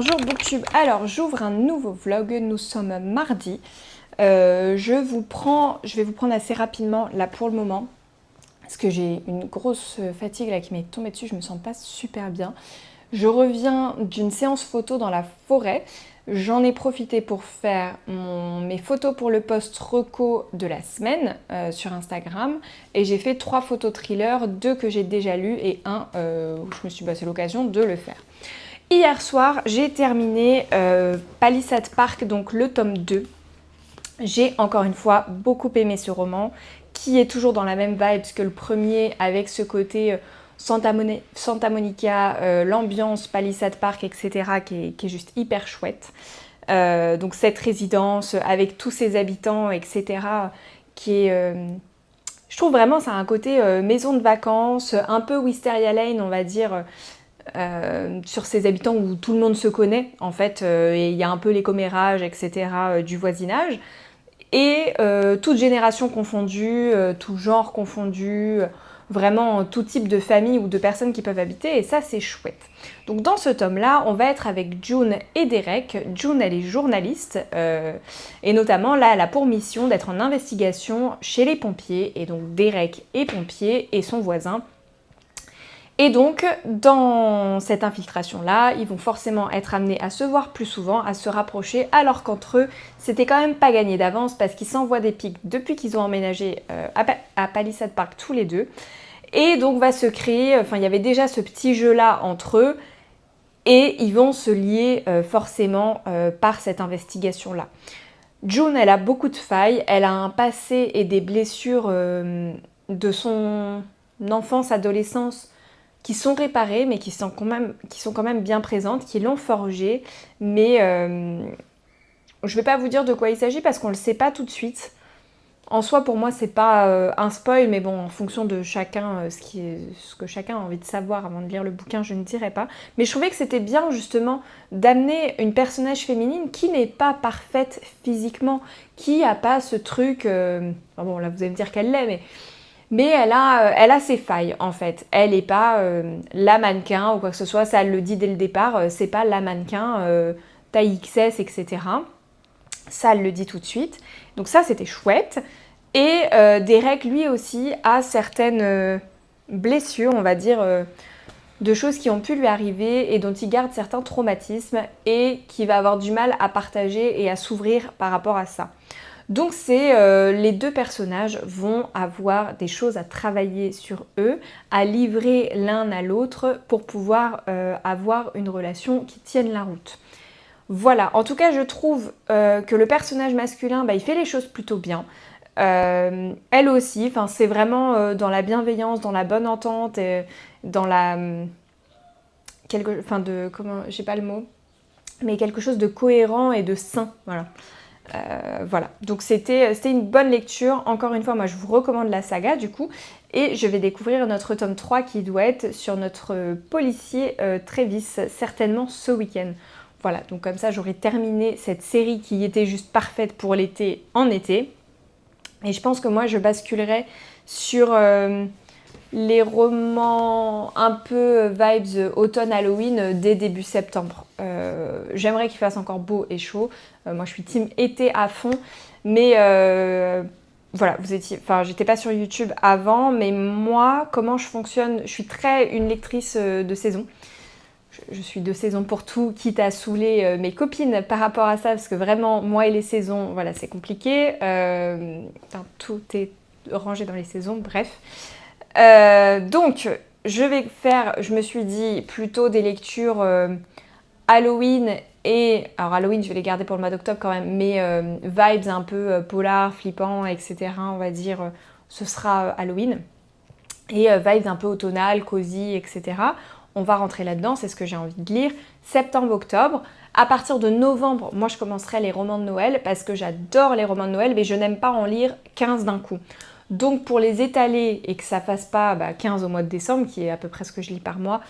Bonjour Booktube, alors j'ouvre un nouveau vlog, nous sommes mardi. Je vais vous prendre assez rapidement là pour le moment, parce que j'ai une grosse fatigue là qui m'est tombée dessus, je me sens pas super bien. Je reviens d'une séance photo dans la forêt, j'en ai profité pour faire mes photos pour le post reco de la semaine sur Instagram, et j'ai fait 3 photos thrillers, 2 que j'ai déjà lues et un où je me suis passé l'occasion de le faire. Hier soir, j'ai terminé Palisade Park, donc le tome 2. J'ai encore une fois beaucoup aimé ce roman, qui est toujours dans la même vibe que le premier, avec ce côté Santa Monica, l'ambiance Palisade Park, etc., qui est juste hyper chouette. Donc cette résidence, avec tous ses habitants, etc., qui est... je trouve vraiment ça a un côté maison de vacances, un peu Wisteria Lane, on va dire... sur ces habitants où tout le monde se connaît en fait, et il y a un peu les commérages, etc., du voisinage, et toute génération confondue, tout genre confondu, vraiment tout type de famille ou de personnes qui peuvent habiter, et ça c'est chouette. Donc dans ce tome là, on va être avec June et Derek. June, elle est journaliste, et notamment là elle a pour mission d'être en investigation chez les pompiers, et donc Derek est pompier et son voisin. Et donc, dans cette infiltration-là, ils vont forcément être amenés à se voir plus souvent, à se rapprocher, alors qu'entre eux, c'était quand même pas gagné d'avance, parce qu'ils s'envoient des pics depuis qu'ils ont emménagé à Palisade Park tous les deux. Et donc va se créer, enfin il y avait déjà ce petit jeu-là entre eux, et ils vont se lier forcément par cette investigation-là. June, elle a beaucoup de failles, elle a un passé et des blessures de son enfance, adolescence, qui sont réparées, mais qui sont quand même bien présentes, qui l'ont forgée. Mais je ne vais pas vous dire de quoi il s'agit parce qu'on ne le sait pas tout de suite. En soi, pour moi, c'est pas un spoil, mais bon, en fonction de chacun, ce que chacun a envie de savoir avant de lire le bouquin, je ne dirai pas. Mais je trouvais que c'était bien, justement, d'amener une personnage féminine qui n'est pas parfaite physiquement, qui n'a pas ce truc... Enfin bon, là, vous allez me dire qu'elle l'est, mais elle a ses failles en fait. Elle n'est pas la mannequin ou quoi que ce soit, ça elle le dit dès le départ, c'est pas la mannequin taille XS, etc. Ça elle le dit tout de suite. Donc ça c'était chouette. Et Derek lui aussi a certaines blessures, on va dire, de choses qui ont pu lui arriver et dont il garde certains traumatismes et qui va avoir du mal à partager et à s'ouvrir par rapport à ça. Donc les deux personnages vont avoir des choses à travailler sur eux, à livrer l'un à l'autre pour pouvoir avoir une relation qui tienne la route. Voilà, en tout cas je trouve que le personnage masculin, il fait les choses plutôt bien. Elle aussi, c'est vraiment dans la bienveillance, dans la bonne entente, dans la... j'ai pas le mot, mais quelque chose de cohérent et de sain, voilà. Voilà, donc c'était une bonne lecture. Encore une fois, moi je vous recommande la saga du coup, et je vais découvrir notre tome 3 qui doit être sur notre policier Travis, certainement ce week-end. Voilà, donc comme ça j'aurai terminé cette série qui était juste parfaite pour l'été en été. Et je pense que moi je basculerai sur les romans un peu vibes automne-Halloween dès début septembre. J'aimerais qu'il fasse encore beau et chaud. Moi je suis team été à fond, mais voilà, j'étais pas sur YouTube avant, mais moi, comment je fonctionne, je suis très une lectrice de saison. Je suis de saison pour tout, quitte à saouler mes copines par rapport à ça, parce que vraiment, moi et les saisons, voilà, c'est compliqué. Tout est rangé dans les saisons, bref. Donc, je me suis dit, plutôt des lectures Halloween, alors Halloween, je vais les garder pour le mois d'octobre quand même, mais vibes un peu polar, flippant, etc., on va dire, ce sera Halloween. Et vibes un peu automnales, cosy, etc. On va rentrer là-dedans, c'est ce que j'ai envie de lire. Septembre-octobre. À partir de novembre, moi je commencerai les romans de Noël parce que j'adore les romans de Noël, mais je n'aime pas en lire 15 d'un coup. Donc pour les étaler et que ça fasse pas 15 au mois de décembre, qui est à peu près ce que je lis par mois,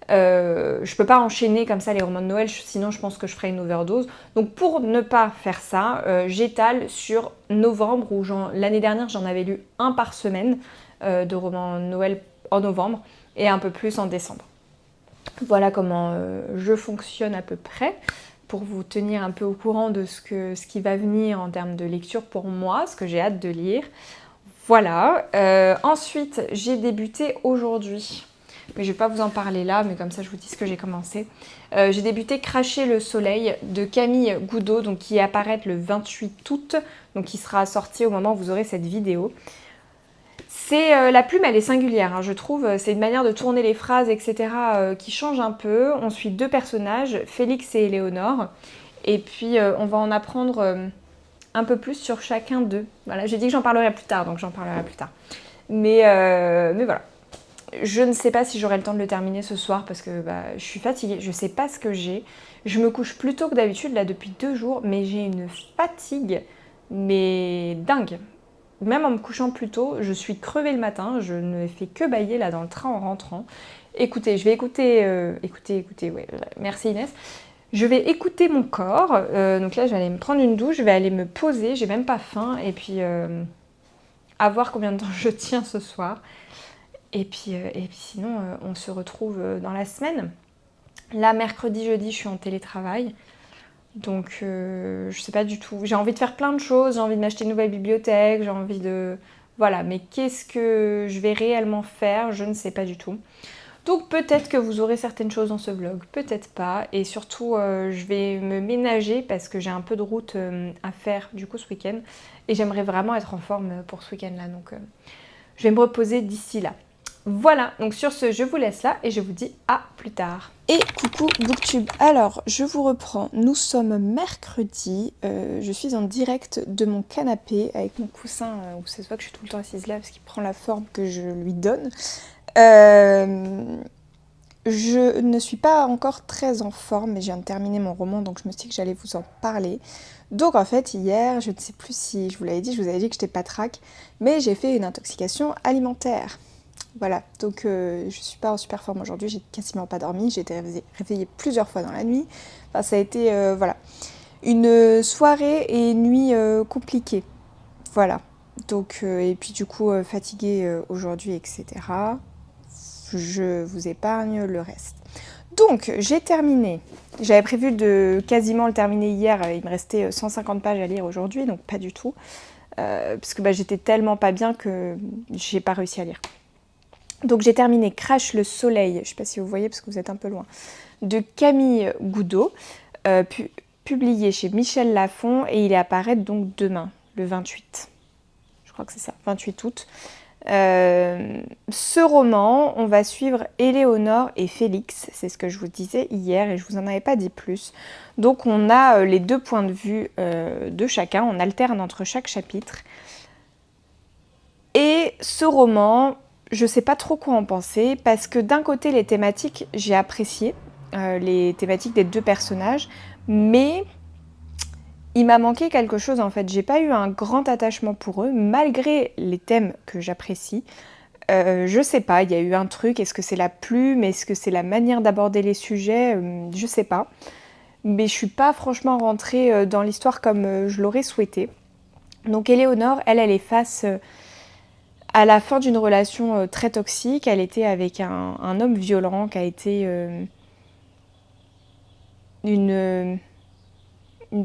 je peux pas enchaîner comme ça les romans de Noël, sinon je pense que je ferai une overdose. Donc pour ne pas faire ça, j'étale sur novembre, où l'année dernière j'en avais lu un par semaine de romans de Noël en novembre et un peu plus en décembre. Voilà comment je fonctionne à peu près, pour vous tenir un peu au courant de ce qui va venir en termes de lecture pour moi, ce que j'ai hâte de lire. Voilà. Ensuite, j'ai débuté aujourd'hui. Mais je ne vais pas vous en parler là, mais comme ça je vous dis ce que j'ai commencé. J'ai débuté Cracher le soleil de Camille Goudot, donc qui apparaît le 28 août, donc qui sera sorti au moment où vous aurez cette vidéo. C'est la plume, elle est singulière, hein, je trouve. C'est une manière de tourner les phrases, etc. Qui change un peu. On suit deux personnages, Félix et Éléonore. Et puis on va en apprendre un peu plus sur chacun d'eux. Voilà, j'ai dit que j'en parlerai plus tard, donc j'en parlerai plus tard. Mais voilà. Je ne sais pas si j'aurai le temps de le terminer ce soir parce que je suis fatiguée, je ne sais pas ce que j'ai. Je me couche plus tôt que d'habitude là depuis 2 jours, mais j'ai une fatigue, mais dingue. Même en me couchant plus tôt, je suis crevée le matin, je ne fais que bâiller là dans le train en rentrant. Écoutez, je vais écouter, ouais, merci Inès. Je vais écouter mon corps, donc là je vais aller me prendre une douche, je vais aller me poser, j'ai même pas faim, et puis à voir combien de temps je tiens ce soir. Et puis sinon, on se retrouve dans la semaine. Là, mercredi, jeudi, je suis en télétravail. Donc, je sais pas du tout. J'ai envie de faire plein de choses. J'ai envie de m'acheter une nouvelle bibliothèque. J'ai envie de... Voilà, mais qu'est-ce que je vais réellement faire? Je ne sais pas du tout. Donc, peut-être que vous aurez certaines choses dans ce vlog. Peut-être pas. Et surtout, je vais me ménager parce que j'ai un peu de route à faire du coup ce week-end. Et j'aimerais vraiment être en forme pour ce week-end-là. Donc, je vais me reposer d'ici là. Voilà, donc sur ce, je vous laisse là et je vous dis à plus tard. Et coucou Booktube, alors je vous reprends, nous sommes mercredi, je suis en direct de mon canapé avec mon coussin, où ça se voit que je suis tout le temps assise là parce qu'il prend la forme que je lui donne. Je ne suis pas encore très en forme, mais je viens de terminer mon roman, donc je me suis dit que j'allais vous en parler. Donc en fait, hier, je ne sais plus si je vous l'avais dit, je vous avais dit que j'étais patraque, mais j'ai fait une intoxication alimentaire. Voilà, donc je suis pas en super forme aujourd'hui, j'ai quasiment pas dormi, j'ai été réveillée plusieurs fois dans la nuit. Enfin, ça a été, voilà, une soirée et une nuit compliquée. Voilà, donc, et puis du coup, fatiguée aujourd'hui, etc. Je vous épargne le reste. Donc, j'ai terminé. J'avais prévu de quasiment le terminer hier, il me restait 150 pages à lire aujourd'hui, donc pas du tout. Parce que j'étais tellement pas bien que j'ai pas réussi à lire. Donc j'ai terminé Crache le soleil, je ne sais pas si vous voyez parce que vous êtes un peu loin, de Camille Goudot, publié chez Michel Lafon et il est à apparaître donc demain, le 28. Je crois que c'est ça, 28 août. Ce roman, on va suivre Éléonore et Félix, c'est ce que je vous disais hier et je vous en avais pas dit plus. Donc on a les deux points de vue de chacun, on alterne entre chaque chapitre. Et ce roman, je sais pas trop quoi en penser parce que d'un côté les thématiques j'ai apprécié, les thématiques des deux personnages, mais il m'a manqué quelque chose en fait. J'ai pas eu un grand attachement pour eux malgré les thèmes que j'apprécie. Je sais pas, il y a eu un truc, est-ce que c'est la plume, est-ce que c'est la manière d'aborder les sujets, je sais pas. Mais je suis pas franchement rentrée dans l'histoire comme je l'aurais souhaité. Donc Éléonore, elle est face à la fin d'une relation très toxique. Elle était avec un homme violent qui a été une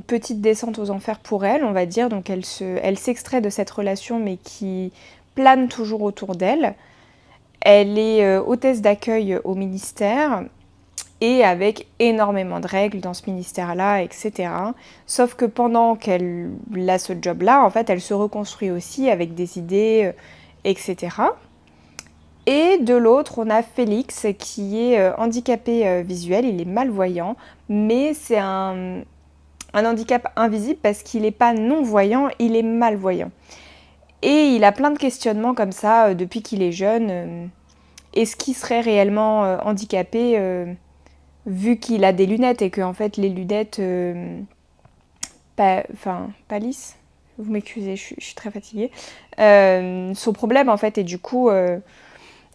petite descente aux enfers pour elle, on va dire. Donc elle s'extrait de cette relation mais qui plane toujours autour d'elle. Elle est hôtesse d'accueil au ministère et avec énormément de règles dans ce ministère-là, etc. Sauf que pendant qu'elle a ce job-là, en fait, elle se reconstruit aussi avec des idées, etc. Et de l'autre, on a Félix qui est handicapé visuel, il est malvoyant, mais c'est un handicap invisible parce qu'il n'est pas non-voyant, il est malvoyant. Et il a plein de questionnements comme ça depuis qu'il est jeune. Est-ce qu'il serait réellement handicapé vu qu'il a des lunettes et que en fait les lunettes pâlissent? Vous m'excusez, je suis très fatiguée. Son problème en fait, et du coup,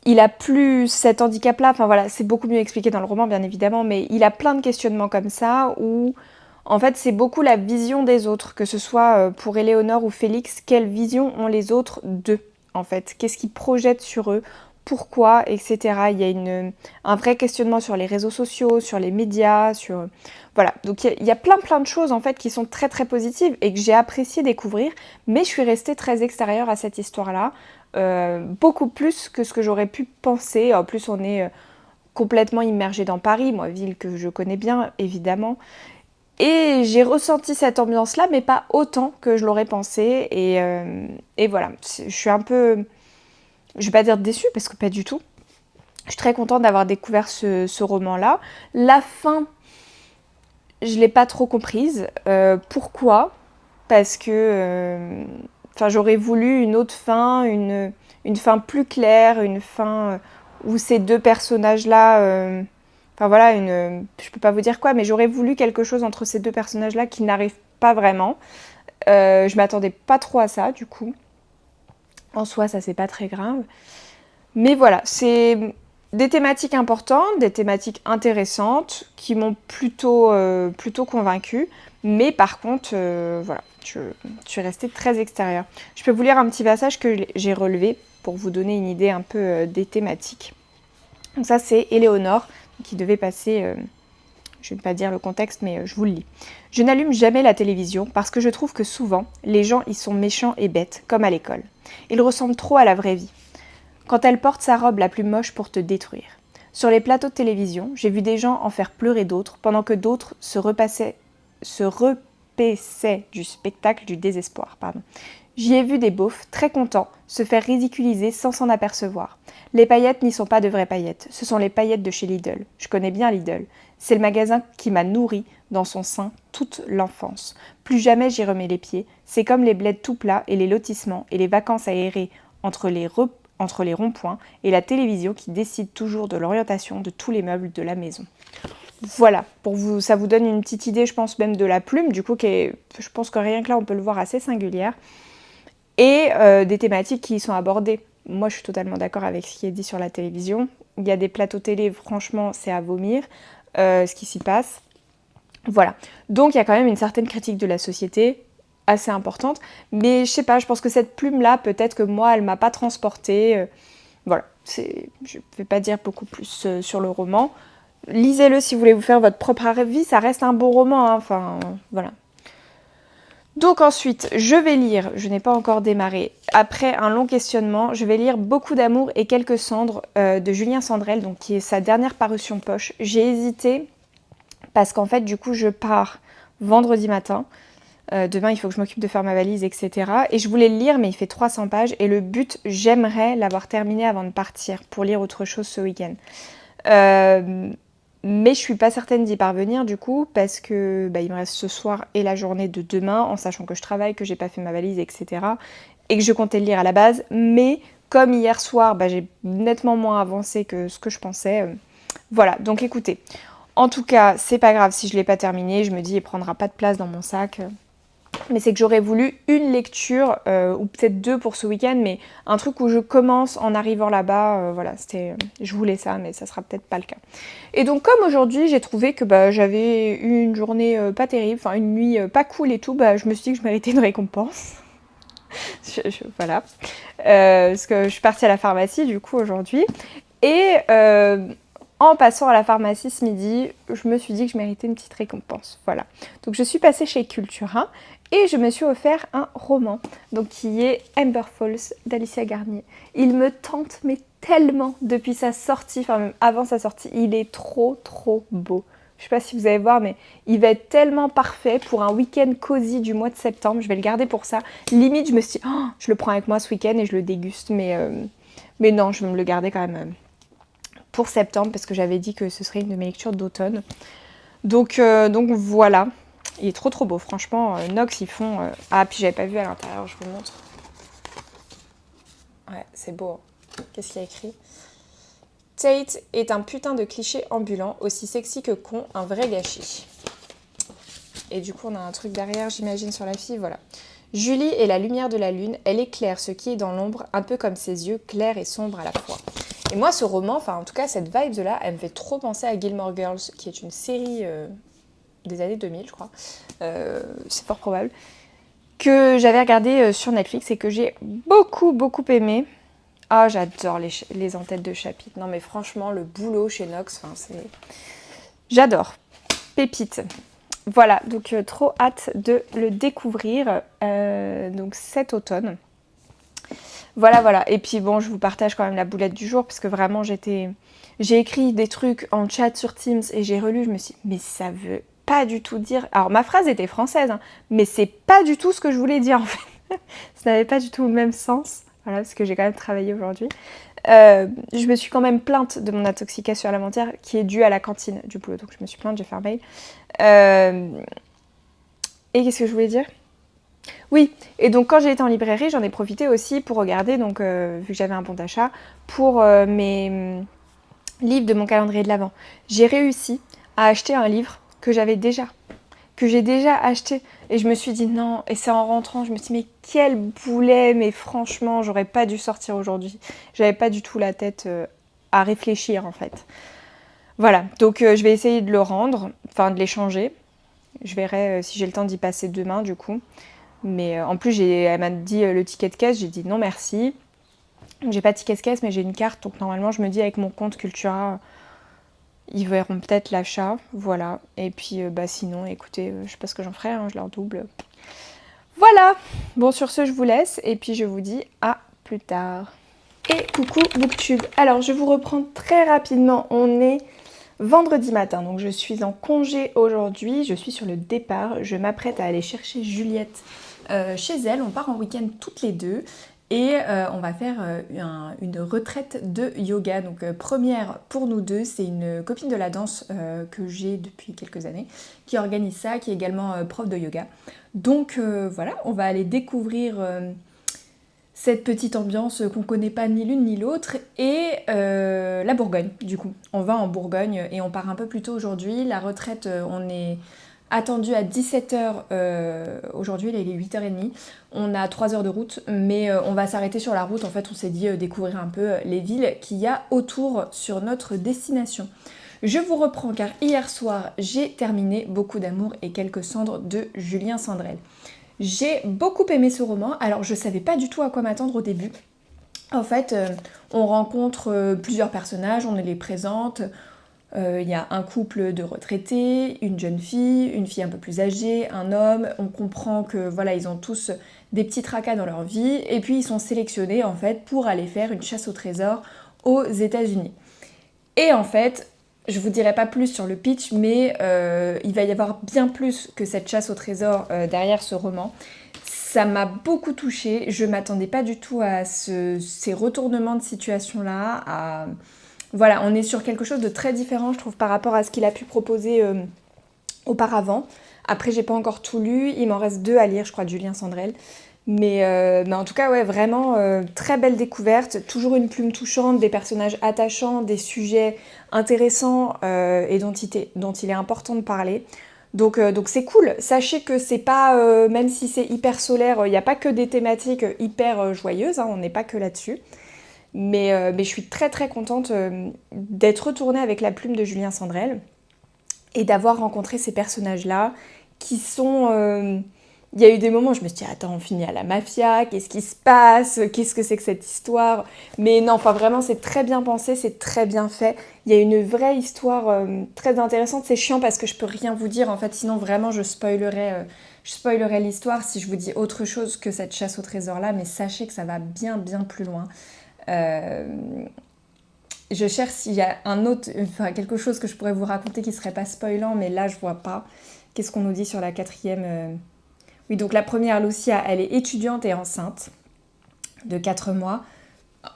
il a plus cet handicap-là. Enfin voilà, c'est beaucoup mieux expliqué dans le roman bien évidemment, mais il a plein de questionnements comme ça où en fait c'est beaucoup la vision des autres, que ce soit pour Éléonore ou Félix, quelle vision ont les autres d'eux en fait, qu'est-ce qu'ils projettent sur eux, pourquoi, etc. Il y a un vrai questionnement sur les réseaux sociaux, sur les médias, sur... Voilà, donc il y a plein de choses en fait qui sont très très positives et que j'ai apprécié découvrir, mais je suis restée très extérieure à cette histoire-là, beaucoup plus que ce que j'aurais pu penser. En plus, on est complètement immergé dans Paris, moi, ville que je connais bien, évidemment. Et j'ai ressenti cette ambiance-là, mais pas autant que je l'aurais pensé. Et voilà, je suis un peu... Je vais pas dire déçue, parce que pas du tout. Je suis très contente d'avoir découvert ce roman-là. La fin, je l'ai pas trop comprise. Pourquoi? Parce que... Enfin, j'aurais voulu une autre fin, une fin plus claire, une fin où ces deux personnages-là... Enfin voilà, je peux pas vous dire quoi, mais j'aurais voulu quelque chose entre ces deux personnages-là qui n'arrive pas vraiment. Je m'attendais pas trop à ça, du coup. En soi, ça c'est pas très grave. Mais voilà, c'est des thématiques importantes, des thématiques intéressantes qui m'ont plutôt convaincue. Mais par contre, voilà, je suis restée très extérieure. Je peux vous lire un petit passage que j'ai relevé pour vous donner une idée un peu des thématiques. Donc ça, c'est Éléonore qui devait passer... je ne vais pas dire le contexte, mais je vous le lis. Je n'allume jamais la télévision parce que je trouve que souvent, les gens y sont méchants et bêtes, comme à l'école. Ils ressemblent trop à la vraie vie. Quand elle porte sa robe la plus moche pour te détruire. Sur les plateaux de télévision, j'ai vu des gens en faire pleurer d'autres, pendant que d'autres se repaissaient du spectacle du désespoir. J'y ai vu des beaufs, très contents, se faire ridiculiser sans s'en apercevoir. Les paillettes n'y sont pas de vraies paillettes, ce sont les paillettes de chez Lidl. Je connais bien Lidl. C'est le magasin qui m'a nourri dans son sein toute l'enfance. Plus jamais j'y remets les pieds. C'est comme les bleds tout plats et les lotissements et les vacances aérées entre les ronds-points et la télévision qui décide toujours de l'orientation de tous les meubles de la maison. Voilà, ça vous donne une petite idée, je pense même de la plume, du coup, je pense que rien que là, on peut le voir assez singulière. Et des thématiques qui y sont abordées. Moi, je suis totalement d'accord avec ce qui est dit sur la télévision. Il y a des plateaux télé, franchement, c'est à vomir, ce qui s'y passe. Voilà. Donc, il y a quand même une certaine critique de la société, assez importante. Mais je sais pas, je pense que cette plume-là, peut-être que moi, elle m'a pas transportée. Voilà. Je ne vais pas dire beaucoup plus sur le roman. Lisez-le si vous voulez vous faire votre propre avis. Ça reste un bon roman, hein. Enfin, voilà. Donc ensuite, je vais lire, je n'ai pas encore démarré, après un long questionnement, je vais lire Beaucoup d'amour et quelques cendres de Julien Sandrel, donc qui est sa dernière parution poche. J'ai hésité parce qu'en fait, du coup, je pars vendredi matin. Demain, il faut que je m'occupe de faire ma valise, etc. Et je voulais le lire, mais il fait 300 pages. Et le but, j'aimerais l'avoir terminé avant de partir pour lire autre chose ce week-end. Mais je suis pas certaine d'y parvenir du coup parce que il me reste ce soir et la journée de demain en sachant que je travaille, que j'ai pas fait ma valise, etc. Et que je comptais le lire à la base. Mais comme hier soir, j'ai nettement moins avancé que ce que je pensais. Voilà, donc écoutez. En tout cas, c'est pas grave si je l'ai pas terminé. Je me dis, il prendra pas de place dans mon sac. Mais c'est que j'aurais voulu une lecture, ou peut-être deux pour ce week-end, mais un truc où je commence en arrivant là-bas, voilà, je voulais ça, mais ça sera peut-être pas le cas. Et donc comme aujourd'hui, j'ai trouvé que j'avais eu une journée pas terrible, enfin une nuit pas cool et tout, je me suis dit que je méritais une récompense. Voilà. Parce que je suis partie à la pharmacie du coup aujourd'hui, et en passant à la pharmacie ce midi, je me suis dit que je méritais une petite récompense. Voilà. Donc je suis passée chez Cultura et je me suis offert un roman, donc qui est Amber Falls d'Alicia Garnier. Il me tente mais tellement depuis sa sortie, enfin même avant sa sortie, il est trop beau. Je sais pas si vous allez voir, mais il va être tellement parfait pour un week-end cosy du mois de septembre. Je vais le garder pour ça. Limite, je me suis dit, oh, je le prends avec moi ce week-end et je le déguste, mais non, je vais me le garder quand même pour septembre parce que j'avais dit que ce serait une de mes lectures d'automne. Donc voilà. Il est trop beau, franchement. Nox, ils font... Ah, puis j'avais pas vu à l'intérieur, je vous montre. Ouais, c'est beau. Qu'est-ce qu'il y a écrit ? Tate est un putain de cliché ambulant, aussi sexy que con, un vrai gâchis. Et du coup, on a un truc derrière, j'imagine, sur la fille, voilà. Julie est la lumière de la lune, elle éclaire ce qui est dans l'ombre, un peu comme ses yeux, clairs et sombres à la fois. Et moi, ce roman, enfin en tout cas, cette vibe-là, elle me fait trop penser à Gilmore Girls, qui est une série... des années 2000 je crois, c'est fort probable, que j'avais regardé sur Netflix et que j'ai beaucoup aimé. Ah, j'adore les en-têtes de chapitre. Non mais franchement, le boulot chez Nox, c'est... J'adore. Pépite. Voilà, donc trop hâte de le découvrir donc cet automne. Voilà. Et puis bon, je vous partage quand même la boulette du jour parce que vraiment j'ai écrit des trucs en chat sur Teams et j'ai relu, je me suis dit, mais ça veut pas du tout dire... Alors ma phrase était française, hein, mais c'est pas du tout ce que je voulais dire en fait. Ça n'avait pas du tout le même sens. Voilà, parce que j'ai quand même travaillé aujourd'hui. Je me suis quand même plainte de mon intoxication alimentaire qui est due à la cantine du boulot. Donc je me suis plainte, j'ai fait un mail. Et qu'est-ce que je voulais dire? Oui, et donc quand j'ai été en librairie, j'en ai profité aussi pour regarder, donc vu que j'avais un bon d'achat, pour mes livres de mon calendrier de l'Avent. J'ai réussi à acheter un livre que j'ai déjà acheté. Et je me suis dit non, et c'est en rentrant, je me suis dit mais quel boulet, mais franchement, j'aurais pas dû sortir aujourd'hui. J'avais pas du tout la tête à réfléchir en fait. Voilà, donc je vais essayer de le rendre, enfin de l'échanger. Je verrai si j'ai le temps d'y passer demain du coup. Mais en plus, elle m'a dit le ticket de caisse, j'ai dit non merci. J'ai pas de ticket de caisse, mais j'ai une carte, donc normalement, je me dis avec mon compte Cultura, ils verront peut-être l'achat, voilà. Et puis, sinon, écoutez, je sais pas ce que j'en ferai, hein, je leur double. Voilà. Bon, sur ce, je vous laisse, et puis je vous dis à plus tard. Et coucou Booktube. Alors, je vous reprends très rapidement. On est vendredi matin, donc je suis en congé aujourd'hui. Je suis sur le départ. Je m'apprête à aller chercher Juliette chez elle. On part en week-end toutes les deux. Et on va faire une retraite de yoga. Donc première pour nous deux, c'est une copine de la danse que j'ai depuis quelques années qui organise ça, qui est également prof de yoga. Donc voilà, on va aller découvrir cette petite ambiance qu'on connaît pas ni l'une ni l'autre et la Bourgogne du coup. On va en Bourgogne et on part un peu plus tôt aujourd'hui. La retraite, on est attendu à 17h aujourd'hui, il est 8h30. On a 3 heures de route, mais on va s'arrêter sur la route. En fait, on s'est dit découvrir un peu les villes qu'il y a autour sur notre destination. Je vous reprends car hier soir, j'ai terminé Beaucoup d'amour et quelques cendres de Julien Sandrel. J'ai beaucoup aimé ce roman, alors je savais pas du tout à quoi m'attendre au début. En fait, on rencontre plusieurs personnages, on les présente. Il y a un couple de retraités, une jeune fille, une fille un peu plus âgée, un homme. On comprend que voilà, ils ont tous des petits tracas dans leur vie et puis ils sont sélectionnés en fait pour aller faire une chasse au trésor aux États-Unis. Et en fait, je vous dirai pas plus sur le pitch, mais il va y avoir bien plus que cette chasse au trésor derrière ce roman. Ça m'a beaucoup touchée, je m'attendais pas du tout à ces retournements de situation-là. Voilà, on est sur quelque chose de très différent, je trouve, par rapport à ce qu'il a pu proposer auparavant. Après, j'ai pas encore tout lu, il m'en reste 2 à lire, je crois, de Julien Sandrel. Mais en tout cas, ouais, vraiment très belle découverte. Toujours une plume touchante, des personnages attachants, des sujets intéressants et dont il est important de parler. Donc c'est cool. Sachez que c'est pas, même si c'est hyper solaire, il n'y a pas que des thématiques hyper joyeuses, hein, on n'est pas que là-dessus. Mais je suis très très contente d'être retournée avec la plume de Julien Sandrel et d'avoir rencontré ces personnages-là qui sont... Il y a eu des moments où je me suis dit, attends, on finit à la mafia, qu'est-ce qui se passe? Qu'est-ce que c'est que cette histoire? Mais non, enfin vraiment, c'est très bien pensé, c'est très bien fait. Il y a une vraie histoire très intéressante. C'est chiant parce que je peux rien vous dire, en fait, sinon vraiment je spoilerais l'histoire si je vous dis autre chose que cette chasse au trésor-là, mais sachez que ça va bien bien plus loin. Je cherche s'il y a quelque chose que je pourrais vous raconter qui serait pas spoilant, mais là je vois pas. Qu'est-ce qu'on nous dit sur la quatrième? Oui, donc la première, Lucia, elle est étudiante et enceinte de 4 mois.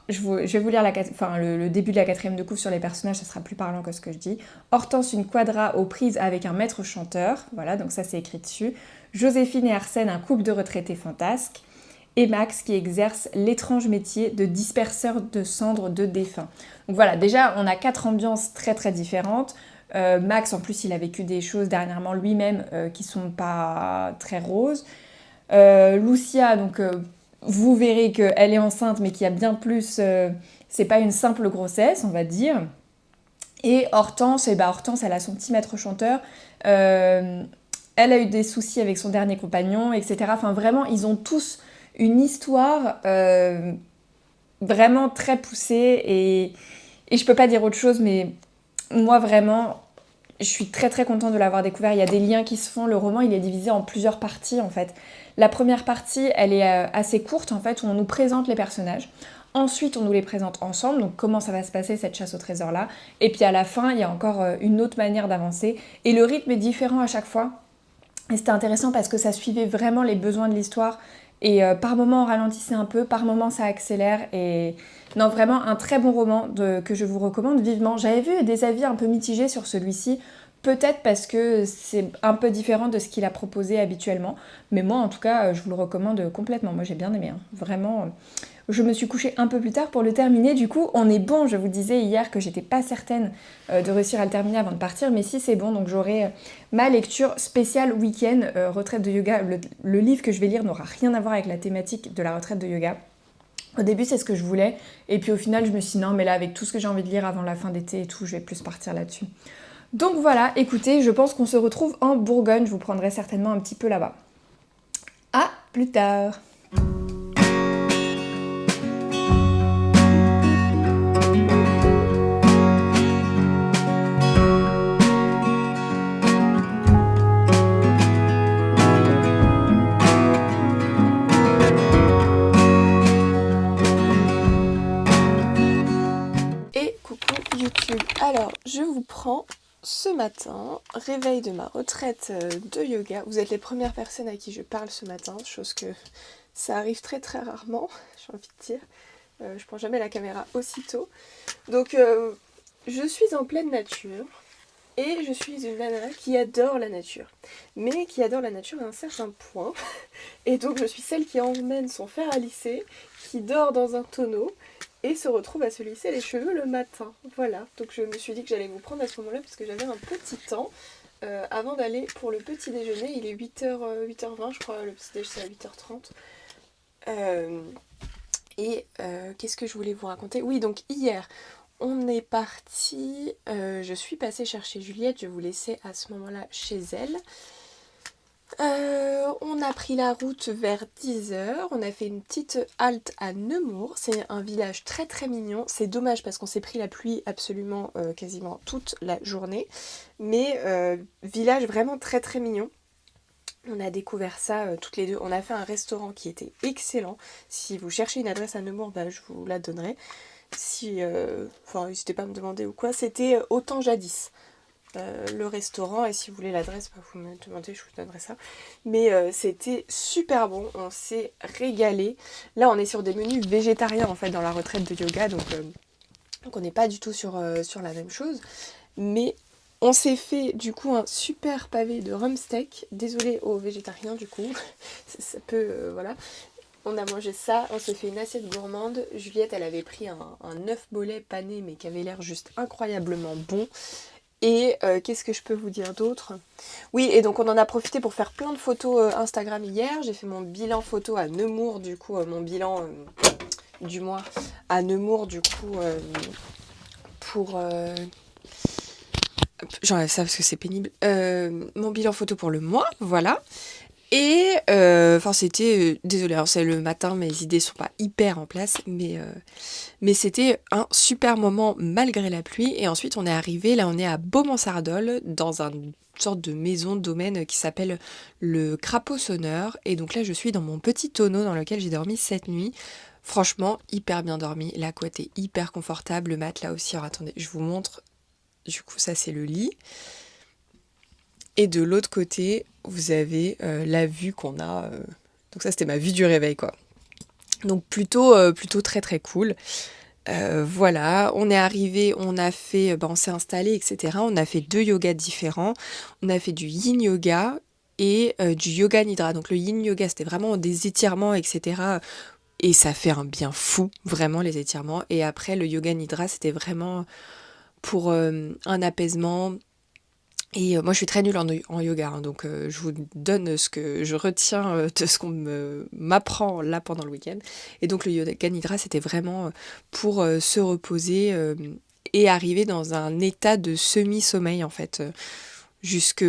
Je vais vous lire le début de la quatrième de couve sur les personnages, ça sera plus parlant que ce que je dis. Hortense, une quadra aux prises avec un maître chanteur. Voilà, donc ça c'est écrit dessus. Joséphine et Arsène, un couple de retraités fantasques. Et Max qui exerce l'étrange métier de disperseur de cendres de défunts. Donc voilà, déjà on a 4 ambiances très très différentes. Max en plus il a vécu des choses dernièrement lui-même qui sont pas très roses. Lucia, donc vous verrez qu'elle est enceinte mais qu'il y a bien plus, c'est pas une simple grossesse on va dire. Et Hortense, Hortense elle a son petit maître chanteur. Elle a eu des soucis avec son dernier compagnon, etc. Enfin vraiment ils ont tous une histoire vraiment très poussé et je peux pas dire autre chose, mais moi vraiment, je suis très très contente de l'avoir découvert. Il y a des liens qui se font. Le roman, il est divisé en plusieurs parties en fait. La première partie, elle est assez courte en fait, où on nous présente les personnages. Ensuite, on nous les présente ensemble, donc comment ça va se passer cette chasse au trésor là. Et puis à la fin, il y a encore une autre manière d'avancer. Et le rythme est différent à chaque fois. Et c'était intéressant parce que ça suivait vraiment les besoins de l'histoire. Et par moments on ralentissait un peu, par moments ça accélère. Et non, vraiment un très bon roman que je vous recommande vivement. J'avais vu des avis un peu mitigés sur celui-ci. Peut-être parce que c'est un peu différent de ce qu'il a proposé habituellement. Mais moi en tout cas, je vous le recommande complètement. Moi j'ai bien aimé, hein. Vraiment. Je me suis couchée un peu plus tard pour le terminer. Du coup, on est bon. Je vous disais hier que j'étais pas certaine de réussir à le terminer avant de partir. Mais si c'est bon, donc j'aurai ma lecture spéciale week-end, retraite de yoga. Le livre que je vais lire n'aura rien à voir avec la thématique de la retraite de yoga. Au début, c'est ce que je voulais. Et puis au final, je me suis dit non, mais là, avec tout ce que j'ai envie de lire avant la fin d'été et tout, je vais plus partir là-dessus. Donc voilà, écoutez, je pense qu'on se retrouve en Bourgogne. Je vous prendrai certainement un petit peu là-bas. À plus tard! Et coucou YouTube. Alors, je vous prends ce matin, réveil de ma retraite de yoga. Vous êtes les premières personnes à qui je parle ce matin, chose que ça arrive très très rarement, j'ai envie de dire. Je prends jamais la caméra aussitôt. Donc, je suis en pleine nature et je suis une nana qui adore la nature. Mais qui adore la nature à un certain point. Et donc, je suis celle qui emmène son fer à lisser, qui dort dans un tonneau et se retrouve à se lisser les cheveux le matin. Voilà, donc je me suis dit que j'allais vous prendre à ce moment-là parce que j'avais un petit temps avant d'aller pour le petit déjeuner. Il est 8h20 je crois, le petit déjeuner c'est à 8h30. Qu'est-ce que je voulais vous raconter? Oui, donc hier on est parti, je suis passée chercher Juliette, je vous laissais à ce moment-là chez elle. On a pris la route vers 10h, on a fait une petite halte à Nemours, c'est un village très très mignon, c'est dommage parce qu'on s'est pris la pluie absolument quasiment toute la journée, mais village vraiment très très mignon. On a découvert ça toutes les deux, on a fait un restaurant qui était excellent, si vous cherchez une adresse à Nemours, bah, je vous la donnerai, n'hésitez pas à me demander ou quoi, c'était Autant Jadis. Le restaurant, et si vous voulez l'adresse, bah, vous me demandez, je vous donnerai ça. Mais c'était super bon, on s'est régalé. Là on est sur des menus végétariens en fait dans la retraite de yoga, donc on n'est pas du tout sur la même chose. Mais on s'est fait du coup un super pavé de rhum steak. Désolée aux végétariens du coup, ça peut, voilà. On a mangé ça, on s'est fait une assiette gourmande. Juliette elle avait pris un œuf mollet pané mais qui avait l'air juste incroyablement bon. Et qu'est-ce que je peux vous dire d'autre? Oui, et donc on en a profité pour faire plein de photos Instagram hier. J'ai fait mon bilan photo à Nemours, du coup, mon bilan du mois à Nemours, du coup, pour... J'enlève ça parce que c'est pénible. Mon bilan photo pour le mois, voilà. Et c'était, désolée, alors c'est le matin, mes idées sont pas hyper en place, mais c'était un super moment malgré la pluie. Et ensuite on est arrivé, là on est à Beaumont-Sardol, dans une sorte de maison de domaine qui s'appelle le Crapaud Sonneur. Et donc là je suis dans mon petit tonneau dans lequel j'ai dormi cette nuit. Franchement, hyper bien dormi, la couette est hyper confortable, le matelas aussi. Alors attendez, je vous montre, du coup ça c'est le lit. Et de l'autre côté, vous avez la vue qu'on a. Donc ça, c'était ma vue du réveil, quoi. Donc plutôt très très cool. Voilà, on est arrivé, on a fait, on s'est installé, etc. On a fait 2 yogas différents. On a fait du yin yoga et du yoga nidra. Donc le yin yoga, c'était vraiment des étirements, etc. Et ça fait un bien fou, vraiment, les étirements. Et après, le yoga nidra, c'était vraiment pour un apaisement. Et moi je suis très nulle en yoga, hein, donc je vous donne ce que je retiens de ce qu'on m'apprend là pendant le week-end. Et donc le yoga nidra c'était vraiment pour se reposer et arriver dans un état de semi-sommeil en fait. Jusque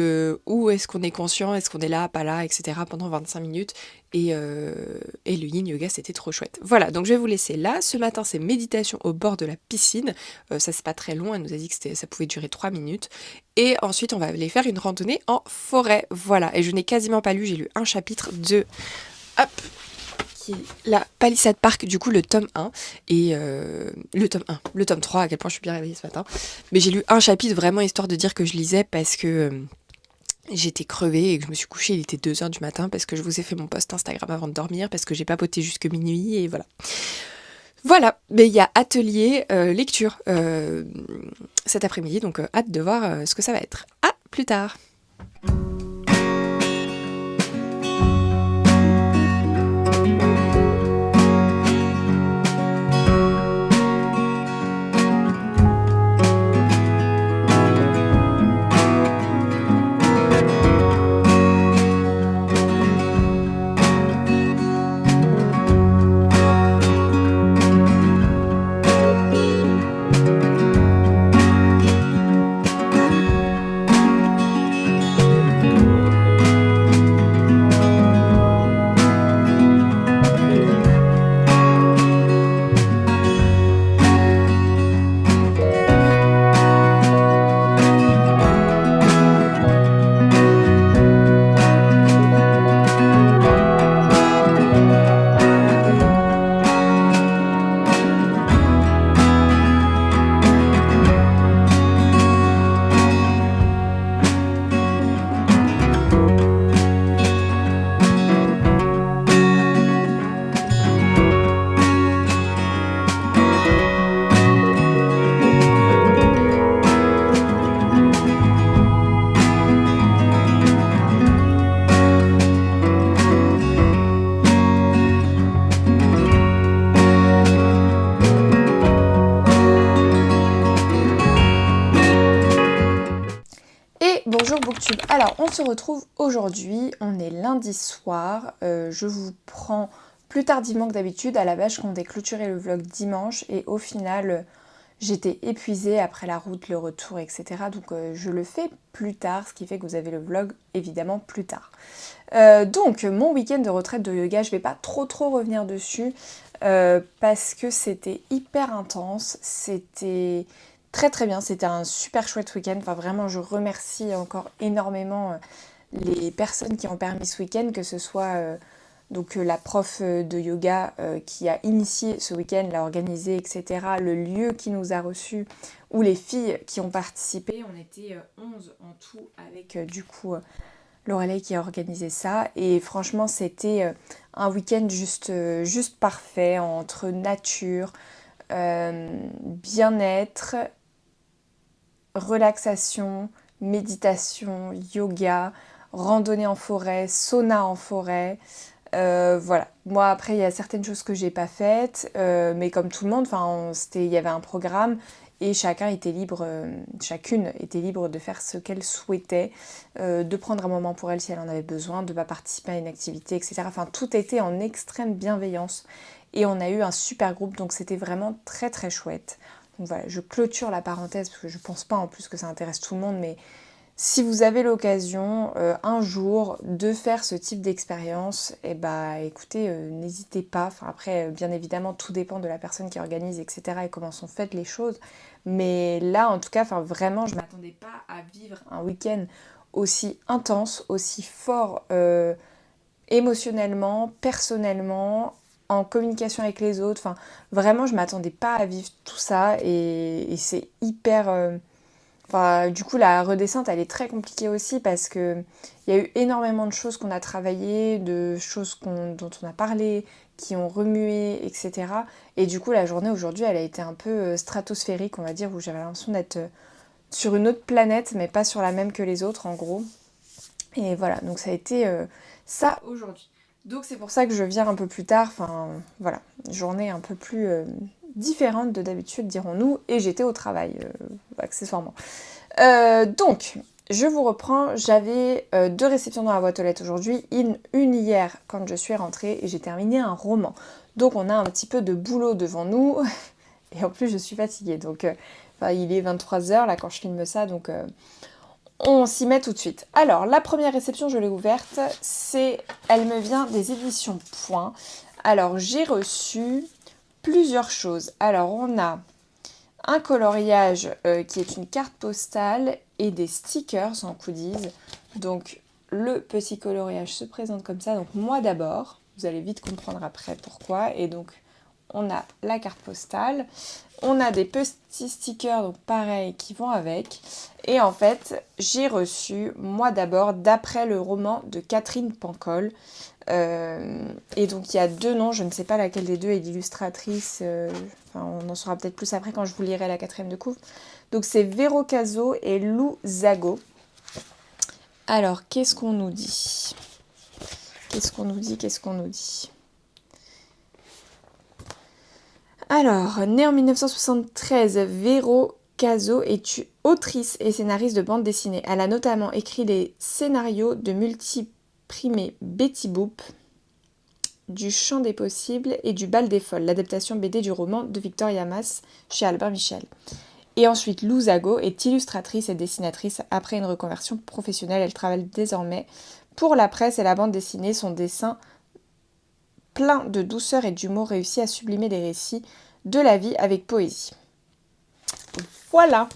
où est-ce qu'on est conscient, est-ce qu'on est là, pas là, etc. pendant 25 minutes. et le yin yoga c'était trop chouette. Voilà, donc je vais vous laisser là. Ce matin c'est méditation au bord de la piscine. Ça c'est pas très long, elle nous a dit que ça pouvait durer 3 minutes. Et ensuite on va aller faire une randonnée en forêt. Voilà, et je n'ai quasiment pas lu, j'ai lu un chapitre de... Hop, qui est la Palisade Park, du coup le tome 1 et le tome 3, à quel point je suis bien réveillée ce matin. Mais j'ai lu un chapitre vraiment histoire de dire que je lisais parce que j'étais crevée et que je me suis couchée, il était 2h du matin parce que je vous ai fait mon post Instagram avant de dormir, parce que j'ai papoté jusque minuit et voilà. Voilà, mais il y a atelier lecture cet après-midi, donc hâte de voir ce que ça va être. À plus tard. Bonjour Booktube, alors on se retrouve aujourd'hui, on est lundi soir, je vous prends plus tardivement que d'habitude. À la base je comptais clôturer le vlog dimanche et au final j'étais épuisée après la route, le retour, etc. Donc je le fais plus tard, ce qui fait que vous avez le vlog évidemment plus tard. Donc mon week-end de retraite de yoga, je vais pas trop revenir dessus parce que c'était hyper intense, c'était... très bien, c'était un super chouette week-end, enfin vraiment je remercie encore énormément les personnes qui ont permis ce week-end, que ce soit donc la prof de yoga qui a initié ce week-end, l'a organisé, etc. Le lieu qui nous a reçus, ou les filles qui ont participé, on était 11 en tout avec du coup Lorelai qui a organisé ça, et franchement c'était un week-end juste parfait, entre nature, bien-être, relaxation, méditation, yoga, randonnée en forêt, sauna en forêt. Voilà. Moi après il y a certaines choses que j'ai pas faites, mais comme tout le monde, il y avait un programme et chacune était libre de faire ce qu'elle souhaitait, de prendre un moment pour elle si elle en avait besoin, de pas participer à une activité, etc. Enfin tout était en extrême bienveillance et on a eu un super groupe, donc c'était vraiment très chouette. Donc voilà, je clôture la parenthèse parce que je pense pas en plus que ça intéresse tout le monde, mais si vous avez l'occasion un jour de faire ce type d'expérience, eh bah écoutez, n'hésitez pas. Enfin après, bien évidemment, tout dépend de la personne qui organise, etc. et comment sont faites les choses. Mais là, en tout cas, vraiment, je m'attendais pas à vivre un week-end aussi intense, aussi fort émotionnellement, personnellement, en communication avec les autres. Enfin, vraiment, je m'attendais pas à vivre tout ça et c'est hyper... du coup, la redescente, elle est très compliquée aussi parce que il y a eu énormément de choses qu'on a travaillées, de choses dont on a parlé, qui ont remué, etc. Et du coup, la journée aujourd'hui, elle a été un peu stratosphérique, on va dire, où j'avais l'impression d'être sur une autre planète, mais pas sur la même que les autres, en gros. Et voilà, donc ça a été ça aujourd'hui. Donc c'est pour ça que je viens un peu plus tard, voilà, journée un peu plus différente de d'habitude, dirons-nous, et j'étais au travail, accessoirement. Donc, je vous reprends, j'avais 2 réceptions dans la boîte aux lettres aujourd'hui, une hier quand je suis rentrée, et j'ai terminé un roman. Donc on a un petit peu de boulot devant nous, et en plus je suis fatiguée, donc il est 23h là quand je filme ça, donc On s'y met tout de suite. Alors, la première réception, je l'ai ouverte, elle me vient des éditions Point. Alors, j'ai reçu plusieurs choses. Alors, on a un coloriage qui est une carte postale et des stickers en goodies. Donc, le petit coloriage se présente comme ça. Donc, moi d'abord, vous allez vite comprendre après pourquoi. Et donc, on a la carte postale. On a des petits stickers, donc pareil, qui vont avec. Et en fait, j'ai reçu, moi d'abord, d'après le roman de Catherine Pancol. Et donc, il y a 2 noms, je ne sais pas laquelle des 2 est l'illustratrice. Enfin, on en saura peut-être plus après quand je vous lirai la 4e de couve. Donc, c'est Vero Caso et Lou Zago. Alors, qu'est-ce qu'on nous dit? Qu'est-ce qu'on nous dit? Alors, née en 1973, Vero Caso est autrice et scénariste de bande dessinée. Elle a notamment écrit les scénarios de multiprimés Betty Boop, du Champ des possibles et du Bal des folles, l'adaptation BD du roman de Victoria Mass chez Albin Michel. Et ensuite, Lou Zago est illustratrice et dessinatrice. Après une reconversion professionnelle, elle travaille désormais pour la presse et la bande dessinée. Son dessin plein de douceur et d'humour réussit à sublimer les récits de la vie avec poésie. Voilà.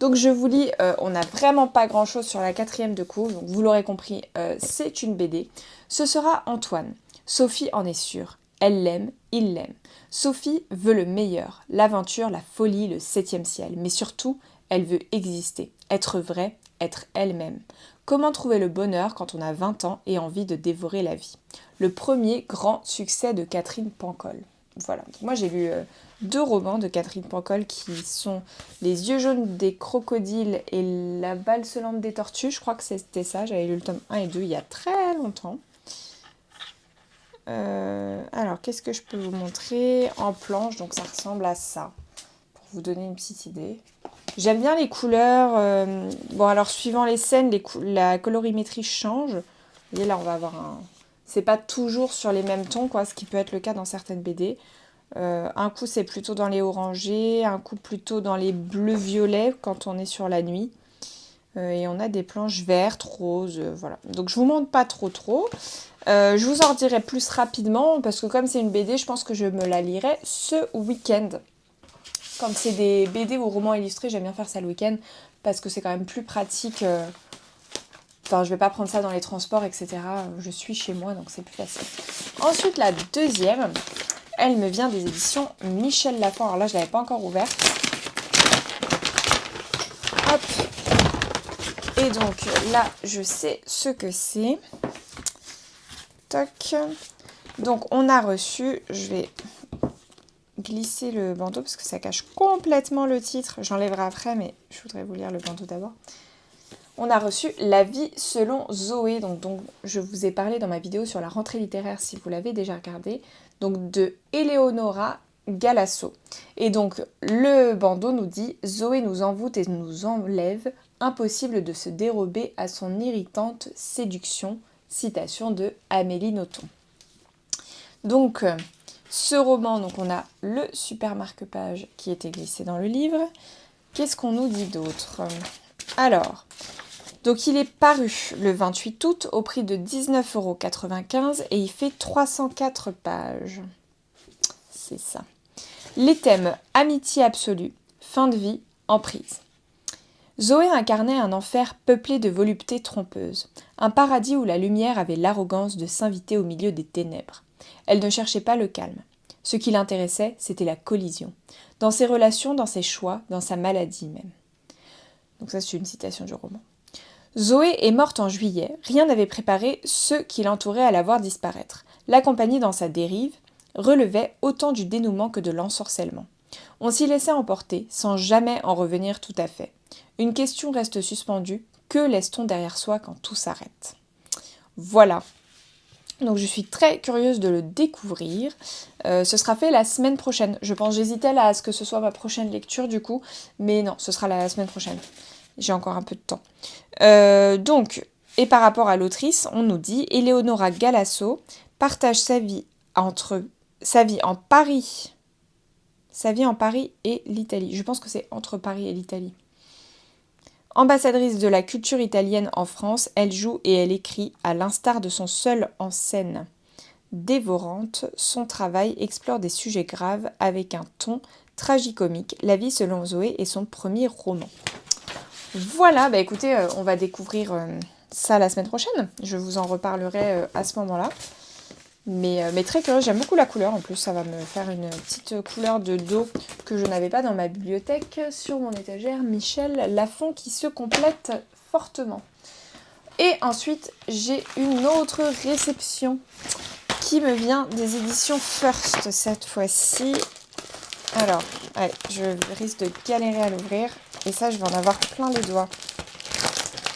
Donc je vous lis, on n'a vraiment pas grand chose sur la 4e de couve, donc vous l'aurez compris, c'est une BD. Ce sera Antoine. Sophie en est sûre. Elle l'aime, il l'aime. Sophie veut le meilleur, l'aventure, la folie, le 7e ciel. Mais surtout, elle veut exister, être vraie, être elle-même. Comment trouver le bonheur quand on a 20 ans et envie de dévorer la vie? Le premier grand succès de Catherine Pancol. Voilà. Donc moi j'ai lu 2 romans de Catherine Pancol qui sont Les yeux jaunes des crocodiles et La valse lente des tortues. Je crois que c'était ça. J'avais lu le tome 1 et 2 il y a très longtemps. Alors, qu'est-ce que je peux vous montrer en planche? Donc, ça ressemble à ça, pour vous donner une petite idée. J'aime bien les couleurs. Bon, alors, suivant les scènes, la colorimétrie change. Vous voyez, là, on va avoir un... C'est pas toujours sur les mêmes tons, quoi, ce qui peut être le cas dans certaines BD. Un coup, c'est plutôt dans les orangés, un coup, plutôt dans les bleus-violets, quand on est sur la nuit. Et on a des planches vertes, roses, voilà. Donc, je vous montre pas trop. Je vous en dirai plus rapidement parce que comme c'est une BD, je pense que je me la lirai ce week-end. Quand c'est des BD ou romans illustrés, j'aime bien faire ça le week-end parce que c'est quand même plus pratique. Enfin, je vais pas prendre ça dans les transports, etc. Je suis chez moi, donc c'est plus facile. Ensuite, la 2e, elle me vient des éditions Michel Lafon. Alors là, je l'avais pas encore ouverte. Hop. Et donc là, je sais ce que c'est. Toc. Donc on a reçu, je vais glisser le bandeau parce que ça cache complètement le titre. J'enlèverai après, mais je voudrais vous lire le bandeau d'abord. On a reçu La vie selon Zoé, donc je vous ai parlé dans ma vidéo sur la rentrée littéraire si vous l'avez déjà regardé, donc de Eleonora Galasso. Et donc le bandeau nous dit « Zoé nous envoûte et nous enlève, impossible de se dérober à son irritante séduction ». Citation de Amélie Nothomb. Donc, ce roman, donc on a le super marque-page qui était glissé dans le livre. Qu'est-ce qu'on nous dit d'autre? Alors, donc il est paru le 28 août au prix de 19,95 € et il fait 304 pages. C'est ça. Les thèmes amitié absolue, fin de vie, emprise. Zoé incarnait un enfer peuplé de voluptés trompeuses, un paradis où la lumière avait l'arrogance de s'inviter au milieu des ténèbres. Elle ne cherchait pas le calme. Ce qui l'intéressait, c'était la collision. Dans ses relations, dans ses choix, dans sa maladie même. Donc ça, c'est une citation du roman. Zoé est morte en juillet, rien n'avait préparé ceux qui l'entouraient à la voir disparaître. L'accompagner dans sa dérive relevait autant du dénouement que de l'ensorcellement. On s'y laissait emporter, sans jamais en revenir tout à fait. Une question reste suspendue, que laisse-t-on derrière soi quand tout s'arrête? Voilà. Donc je suis très curieuse de le découvrir. Ce sera fait la semaine prochaine. Je pense, j'hésitais là à ce que ce soit ma prochaine lecture du coup, mais non, ce sera la semaine prochaine. J'ai encore un peu de temps. Donc, et par rapport à l'autrice, on nous dit Eleonora Galasso partage sa vie en Paris et l'Italie. Je pense que c'est entre Paris et l'Italie. Ambassadrice de la culture italienne en France, elle joue et elle écrit, à l'instar de son seul en scène dévorante, son travail explore des sujets graves avec un ton tragicomique. La vie selon Zoé est son premier roman. Voilà, bah écoutez, on va découvrir ça la semaine prochaine. Je vous en reparlerai à ce moment-là. Mais très curieuse, j'aime beaucoup la couleur en plus, ça va me faire une petite couleur de dos que je n'avais pas dans ma bibliothèque sur mon étagère. Michel Lafon qui se complète fortement. Et ensuite, j'ai une autre réception qui me vient des éditions First cette fois-ci. Alors, allez, je risque de galérer à l'ouvrir. Et ça, je vais en avoir plein les doigts.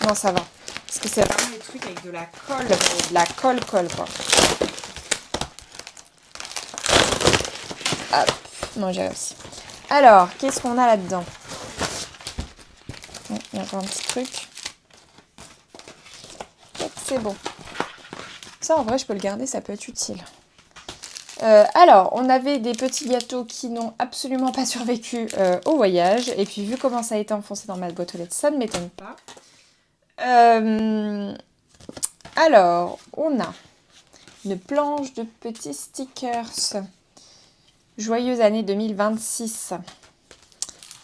Non, ça va. Parce que c'est vraiment des trucs avec de la colle. De la colle, quoi. Hop, non, j'ai réussi. Alors, qu'est-ce qu'on a là-dedans? Il y a encore un petit truc. Hop, c'est bon. Ça, en vrai, je peux le garder, ça peut être utile. Alors, on avait des petits gâteaux qui n'ont absolument pas survécu au voyage. Et puis, vu comment ça a été enfoncé dans ma boîte aux lettres, ça ne m'étonne pas. Alors, on a une planche de petits stickers. Joyeuse année 2026.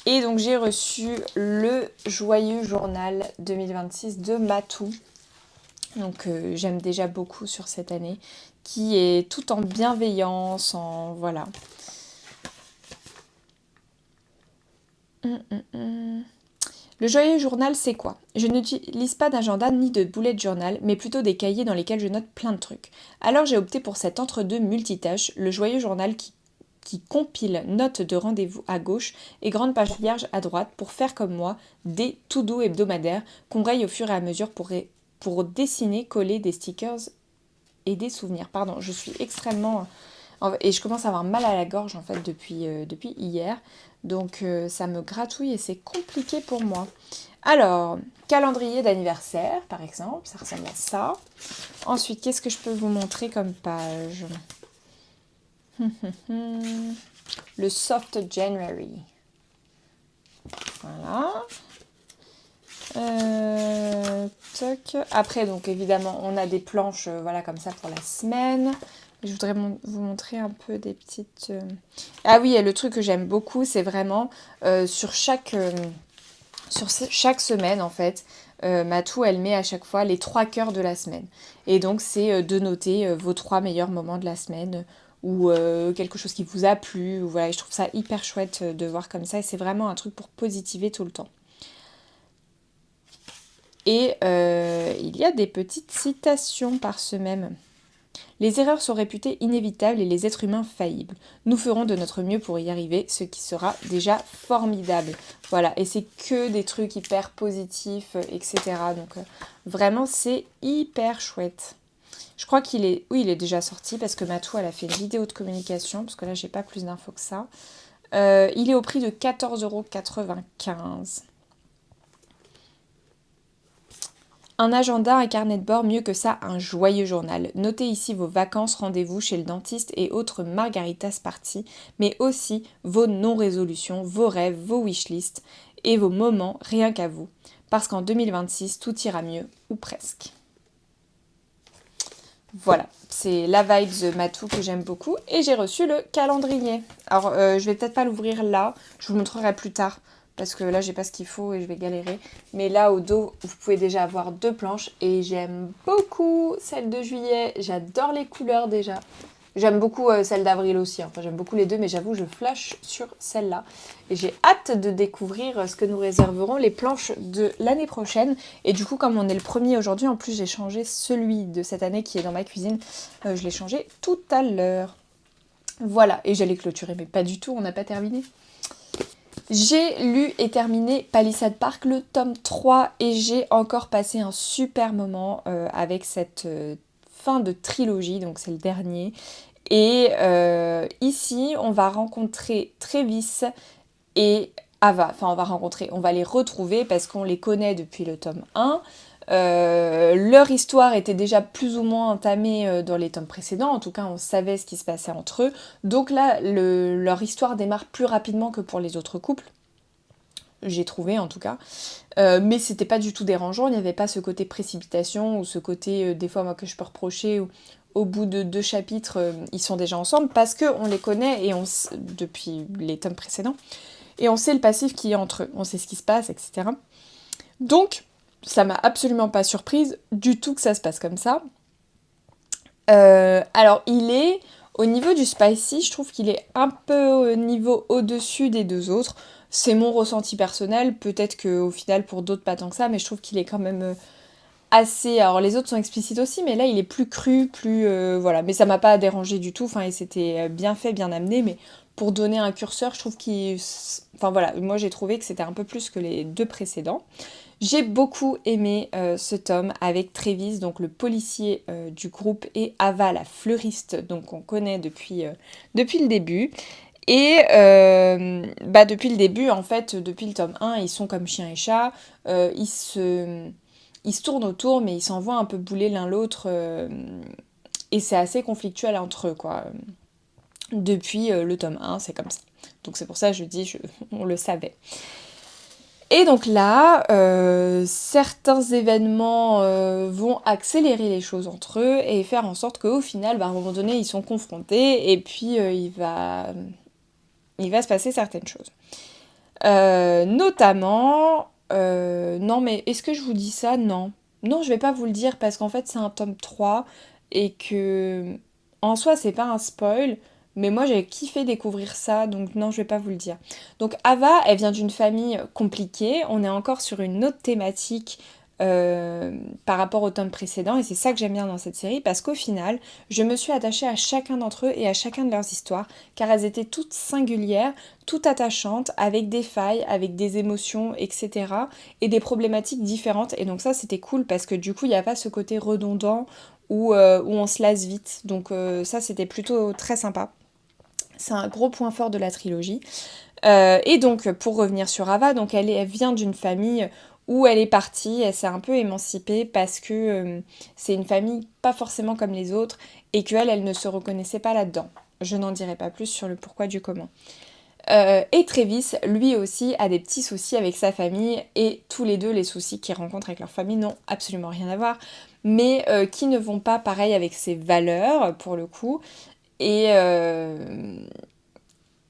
Et donc j'ai reçu le joyeux journal 2026 de Matou. Donc j'aime déjà beaucoup sur cette année, qui est tout en bienveillance, en voilà. Le joyeux journal, c'est quoi? Je n'utilise pas d'agenda ni de bullet journal, mais plutôt des cahiers dans lesquels je note plein de trucs. Alors j'ai opté pour cet entre-deux multitâche, le joyeux journal qui compile notes de rendez-vous à gauche et grandes pages vierges à droite pour faire comme moi des to-do hebdomadaires qu'on raye au fur et à mesure pour dessiner, coller des stickers et des souvenirs. Pardon, je suis extrêmement... Et je commence à avoir mal à la gorge en fait depuis hier. Donc ça me gratouille et c'est compliqué pour moi. Alors, calendrier d'anniversaire par exemple, ça ressemble à ça. Ensuite, qu'est-ce que je peux vous montrer comme page? Le Soft January. Voilà. Toc. Après, donc évidemment, on a des planches voilà, comme ça pour la semaine. Je voudrais vous montrer un peu des petites... Ah oui, et le truc que j'aime beaucoup, c'est vraiment sur chaque semaine, en fait, Matou, elle met à chaque fois les 3 cœurs de la semaine. Et donc, c'est de noter vos 3 meilleurs moments de la semaine ou quelque chose qui vous a plu. Ou voilà, et je trouve ça hyper chouette de voir comme ça. Et c'est vraiment un truc pour positiver tout le temps. Et il y a des petites citations par semaine. Les erreurs sont réputées inévitables et les êtres humains faillibles. Nous ferons de notre mieux pour y arriver, ce qui sera déjà formidable. Voilà, et c'est que des trucs hyper positifs, etc. Donc vraiment, c'est hyper chouette. Je crois qu'il est... Oui, il est déjà sorti parce que Matou, elle a fait une vidéo de communication, parce que là, j'ai pas plus d'infos que ça. Il est au prix de 14,95 €. Un agenda, un carnet de bord, mieux que ça, un joyeux journal. Notez ici vos vacances, rendez-vous chez le dentiste et autres margaritas parties, mais aussi vos non-résolutions, vos rêves, vos wishlists et vos moments rien qu'à vous. Parce qu'en 2026, tout ira mieux, ou presque. Voilà, c'est la vibe de Matou que j'aime beaucoup. Et j'ai reçu le calendrier. Alors, je vais peut-être pas l'ouvrir là, je vous le montrerai plus tard. Parce que là, j'ai pas ce qu'il faut et je vais galérer. Mais là, au dos, vous pouvez déjà avoir 2 planches. Et j'aime beaucoup celle de juillet. J'adore les couleurs déjà. J'aime beaucoup celle d'avril aussi. Enfin, j'aime beaucoup les deux, mais j'avoue, je flash sur celle-là. Et j'ai hâte de découvrir ce que nous réserveront les planches de l'année prochaine. Et du coup, comme on est le premier aujourd'hui, en plus, j'ai changé celui de cette année qui est dans ma cuisine. Je l'ai changé tout à l'heure. Voilà. Et j'allais clôturer, mais pas du tout, on n'a pas terminé. J'ai lu et terminé Palisade Park, le tome 3, et j'ai encore passé un super moment avec cette fin de trilogie, donc c'est le dernier. Et ici, on va rencontrer Travis et Ava. Enfin, on va les retrouver parce qu'on les connaît depuis le tome 1. Leur histoire était déjà plus ou moins entamée dans les tomes précédents, en tout cas on savait ce qui se passait entre eux, donc là leur histoire démarre plus rapidement que pour les autres couples. j'ai trouvé en tout cas. Mais c'était pas du tout dérangeant, il n'y avait pas ce côté précipitation ou ce côté des fois moi que je peux reprocher où, au bout de 2 chapitres ils sont déjà ensemble parce qu'on les connaît et depuis les tomes précédents et on sait le passif qui est entre eux, on sait ce qui se passe, etc. Donc ça m'a absolument pas surprise du tout que ça se passe comme ça. Alors il est au niveau du spicy, je trouve qu'il est un peu au niveau au-dessus des deux autres. C'est mon ressenti personnel, peut-être qu'au final pour d'autres pas tant que ça, mais je trouve qu'il est quand même assez... Alors les autres sont explicites aussi, mais là il est plus cru, plus... voilà, mais ça m'a pas dérangé du tout, enfin et c'était bien fait, bien amené, mais pour donner un curseur, je trouve qu'il... Enfin voilà, moi j'ai trouvé que c'était un peu plus que les 2 précédents. J'ai beaucoup aimé ce tome avec Travis, donc le policier du groupe, et Ava, la fleuriste, donc qu'on connaît depuis le début. Et depuis le début, en fait, depuis le tome 1, ils sont comme chien et chat. Ils se tournent autour, mais ils s'envoient un peu bouler l'un l'autre. Et c'est assez conflictuel entre eux, quoi. Depuis le tome 1, c'est comme ça. Donc c'est pour ça que je dis, on le savait. Et donc là, certains événements vont accélérer les choses entre eux et faire en sorte qu'au final, à un moment donné, ils sont confrontés et puis il va se passer certaines choses. Notamment... non, mais est-ce que je vous dis ça? Non. Non, je vais pas vous le dire parce qu'en fait, c'est un tome 3 et que... En soi, c'est pas un spoil, mais moi, j'ai kiffé découvrir ça, donc non, je vais pas vous le dire. Donc Ava, elle vient d'une famille compliquée. On est encore sur une autre thématique par rapport au tome précédent et c'est ça que j'aime bien dans cette série parce qu'au final, je me suis attachée à chacun d'entre eux et à chacun de leurs histoires car elles étaient toutes singulières, toutes attachantes, avec des failles, avec des émotions, etc. et des problématiques différentes et donc ça c'était cool parce que du coup il n'y a pas ce côté redondant où on se lasse vite donc ça c'était plutôt très sympa. C'est un gros point fort de la trilogie. Et donc, pour revenir sur Ava, donc elle vient d'une famille où elle est partie, elle s'est un peu émancipée parce que c'est une famille pas forcément comme les autres et qu'elle, elle ne se reconnaissait pas là-dedans. Je n'en dirai pas plus sur le pourquoi du comment. Et Travis, lui aussi, a des petits soucis avec sa famille et tous les deux, les soucis qu'ils rencontrent avec leur famille n'ont absolument rien à voir, mais qui ne vont pas pareil avec ses valeurs, pour le coup. Et,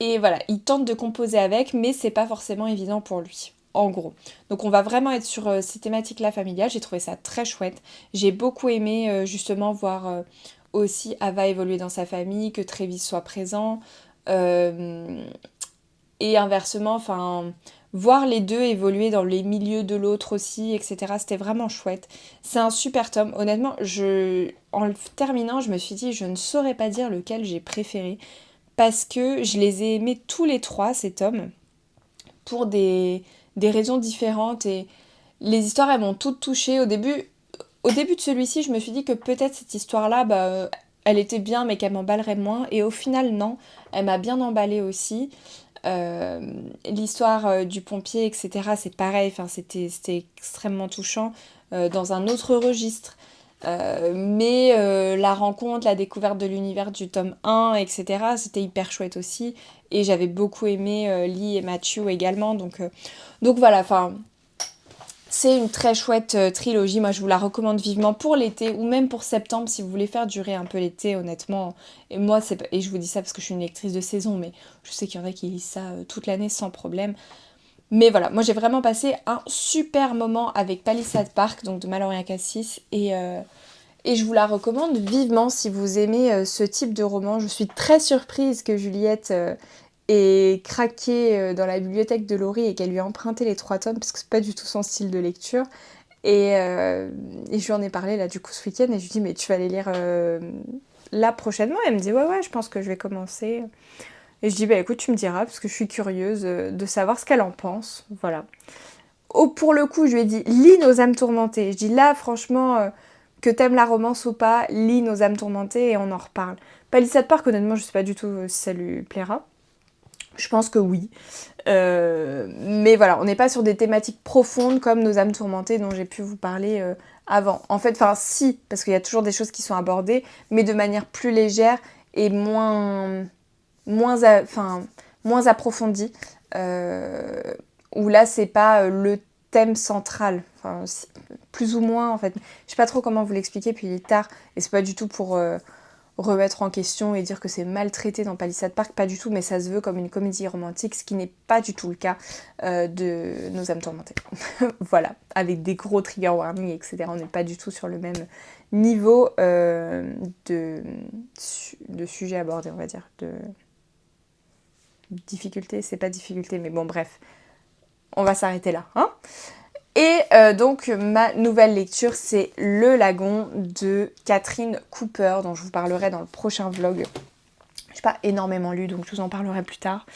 et voilà, il tente de composer avec, mais c'est pas forcément évident pour lui, en gros. Donc on va vraiment être sur ces thématiques-là familiales, j'ai trouvé ça très chouette. J'ai beaucoup aimé justement voir aussi Ava évoluer dans sa famille, que Travis soit présent. euh, et inversement, enfin, voir les deux évoluer dans les milieux de l'autre aussi, etc. C'était vraiment chouette. C'est un super tome. Honnêtement, en le terminant, je me suis dit, je ne saurais pas dire lequel j'ai préféré parce que je les ai aimés tous les 3, ces tomes, pour des raisons différentes. Et les histoires, elles m'ont toutes touchée. Au début de celui-ci, je me suis dit que peut-être cette histoire-là, elle était bien, mais qu'elle m'emballerait moins. Et au final, non, elle m'a bien emballée aussi. Euh, L'histoire du pompier, etc., c'est pareil, enfin, c'était extrêmement touchant dans un autre registre. Mais la rencontre, la découverte de l'univers du tome 1, etc., c'était hyper chouette aussi. Et j'avais beaucoup aimé Lee et Matthew également. Donc voilà, enfin, c'est une très chouette trilogie. Moi, je vous la recommande vivement pour l'été ou même pour septembre si vous voulez faire durer un peu l'été, honnêtement. Et moi, et je vous dis ça parce que je suis une lectrice de saison, mais je sais qu'il y en a qui lisent ça toute l'année sans problème. Mais voilà, moi j'ai vraiment passé un super moment avec Palisade Park, donc de Maloria Cassis, et je vous la recommande vivement si vous aimez ce type de roman. Je suis très surprise que Juliette ait craqué dans la bibliothèque de Laurie et qu'elle lui ait emprunté les 3 tomes, parce que c'est pas du tout son style de lecture. Et je lui en ai parlé là du coup ce week-end et je lui ai dit mais tu vas les lire là prochainement? Elle me dit ouais je pense que je vais commencer. Et je dis bah écoute tu me diras parce que je suis curieuse de savoir ce qu'elle en pense. Voilà. Oh, pour le coup je lui ai dit lis Nos âmes tourmentées. Je dis là franchement que t'aimes la romance ou pas, lis Nos âmes tourmentées et on en reparle. Palisade Park honnêtement je sais pas du tout si ça lui plaira. Je pense que oui. Mais voilà, on n'est pas sur des thématiques profondes comme Nos âmes tourmentées dont j'ai pu vous parler avant. En fait, enfin si, parce qu'il y a toujours des choses qui sont abordées, mais de manière plus légère et moins approfondie. où là c'est pas le thème central, enfin plus ou moins en fait. Je sais pas trop comment vous l'expliquer, puis il est tard, et c'est pas du tout pour remettre en question et dire que c'est maltraité dans Palisade Park, pas du tout, mais ça se veut comme une comédie romantique, ce qui n'est pas du tout le cas de Nos âmes tourmentées. Voilà, avec des gros trigger warnings, etc. On n'est pas du tout sur le même niveau de sujet abordé, on va dire, de difficulté, c'est pas difficulté, mais bon bref, on va s'arrêter là, hein. Et donc ma nouvelle lecture, c'est Le Lagon de Catherine Cooper, dont je vous parlerai dans le prochain vlog. Je n'ai pas énormément lu, donc je vous en parlerai plus tard.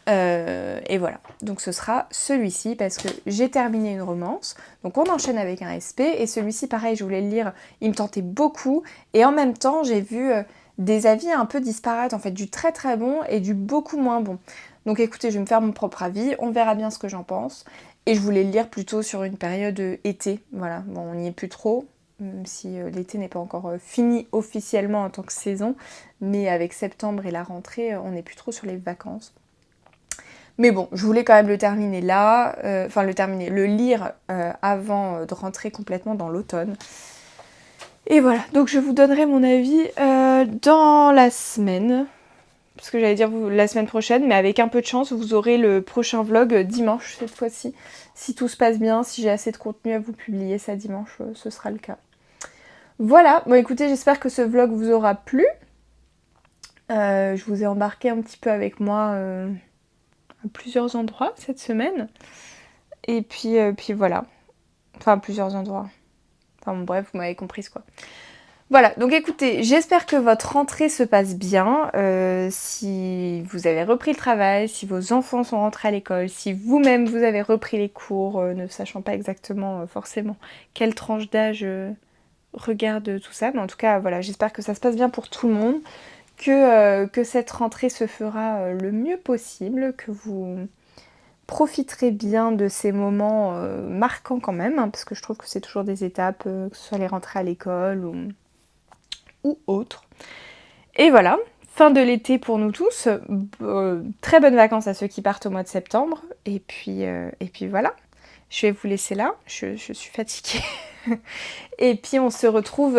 Et voilà, donc ce sera celui-ci, parce que j'ai terminé une romance, donc on enchaîne avec un SP, et celui-ci, pareil, je voulais le lire, il me tentait beaucoup, et en même temps, j'ai vu des avis un peu disparates, en fait, du très très bon et du beaucoup moins bon. Donc écoutez, je vais me faire mon propre avis, on verra bien ce que j'en pense. Et je voulais le lire plutôt sur une période été, voilà. Bon, on n'y est plus trop, même si l'été n'est pas encore fini officiellement en tant que saison, mais avec septembre et la rentrée, on n'est plus trop sur les vacances. Mais bon, je voulais quand même le terminer là, le lire avant de rentrer complètement dans l'automne. Et voilà, donc je vous donnerai mon avis dans la semaine, parce que j'allais dire la semaine prochaine, mais avec un peu de chance, vous aurez le prochain vlog dimanche cette fois-ci. Si tout se passe bien, si j'ai assez de contenu à vous publier ça dimanche, ce sera le cas. Voilà, bon écoutez, j'espère que ce vlog vous aura plu. Je vous ai embarqué un petit peu avec moi à plusieurs endroits cette semaine. Et puis voilà. Enfin, à plusieurs endroits. Enfin bon, bref, vous m'avez comprise quoi. Voilà, donc écoutez, j'espère que votre rentrée se passe bien. Si vous avez repris le travail, si vos enfants sont rentrés à l'école, si vous-même vous avez repris les cours, ne sachant pas exactement forcément quelle tranche d'âge regarde tout ça. Mais en tout cas, voilà, j'espère que ça se passe bien pour tout le monde, que cette rentrée se fera le mieux possible, que vous profiterez bien de ces moments marquants quand même, hein, parce que je trouve que c'est toujours des étapes, que ce soit les rentrées à l'école ou autre. Et voilà, fin de l'été pour nous tous. Très bonnes vacances à ceux qui partent au mois de septembre. Et puis voilà, je vais vous laisser là, je suis fatiguée. Et puis on se retrouve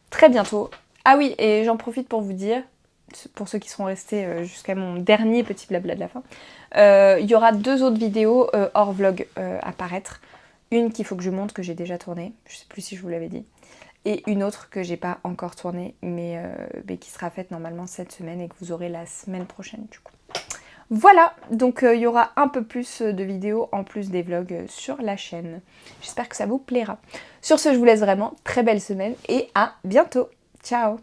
très bientôt. Ah oui, et j'en profite pour vous dire, pour ceux qui seront restés jusqu'à mon dernier petit blabla de la fin, il y aura 2 autres vidéos hors vlog à paraître. Une qu'il faut que je monte, que j'ai déjà tournée, je sais plus si je vous l'avais dit. Et une autre que j'ai pas encore tournée, mais qui sera faite normalement cette semaine et que vous aurez la semaine prochaine du coup. Voilà, donc il y aura un peu plus de vidéos en plus des vlogs sur la chaîne. J'espère que ça vous plaira. Sur ce, je vous laisse vraiment, très belle semaine et à bientôt. Ciao!